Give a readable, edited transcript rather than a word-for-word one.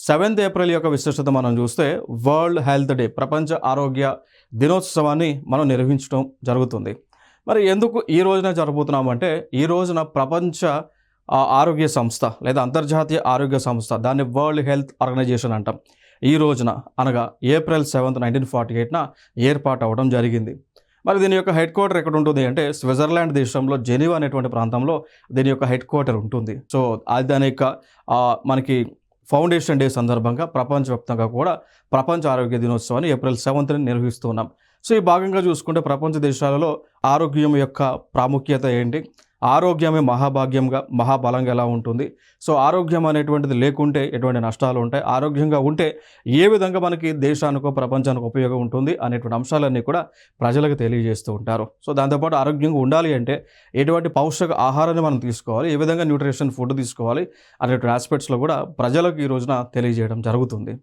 7th April యొక్క విశిష్టత మనం చూస్తే వరల్డ్ హెల్త్ డే, ప్రపంచ ఆరోగ్య దినోత్సవాన్ని మనం నిర్వహించడం జరుగుతుంది. మరి ఎందుకు ఈ రోజున జరుపుతున్నామంటే, ఈ రోజున ప్రపంచ ఆరోగ్య సంస్థ లేదా అంతర్జాతీయ ఆరోగ్య సంస్థ, దాన్ని వరల్డ్ హెల్త్ ఆర్గనైజేషన్ అంటాం. ఈ రోజున అనగా ఏప్రిల్ 7th 1948న ఏర్పాటు అవ్వడం జరిగింది. మరి దీని యొక్క హెడ్ క్వార్టర్ ఎక్కడ ఉంటుంది అంటే, స్విట్జర్లాండ్ దేశంలో జెనీవా అనేటువంటి ప్రాంతంలో దీని యొక్క హెడ్ క్వార్టర్ ఉంటుంది. సో అది దాని యొక్క మనకి ఫౌండేషన్ డే సందర్భంగా ప్రపంచవ్యాప్తంగా కూడా ప్రపంచ ఆరోగ్య దినోత్సవాన్ని ఏప్రిల్ 7th నిర్వహిస్తున్నాం. సో ఈ భాగంగా చూసుకుంటే ప్రపంచ దేశాలలో ఆరోగ్యం యొక్క ప్రాముఖ్యత ఏంటి, ఆరోగ్యమే మహాభాగ్యంగా మహాబలంగా ఎలా ఉంటుంది, సో ఆరోగ్యం అనేటువంటిది లేకుంటే ఎటువంటి నష్టాలు ఉంటాయి, ఆరోగ్యంగా ఉంటే ఏ విధంగా మనకి దేశానికో ప్రపంచానికి ఉపయోగం ఉంటుంది అనేటువంటి అంశాలన్నీ కూడా ప్రజలకు తెలియజేస్తూ ఉంటారు. సో దాంతోపాటు ఆరోగ్యంగా ఉండాలి అంటే ఎటువంటి పౌష్టిక ఆహారాన్ని మనం తీసుకోవాలి, ఏ విధంగా న్యూట్రిషన్ ఫుడ్ తీసుకోవాలి అనేటువంటి ఆస్పెక్ట్స్లో కూడా ప్రజలకు ఈ రోజున తెలియజేయడం జరుగుతుంది.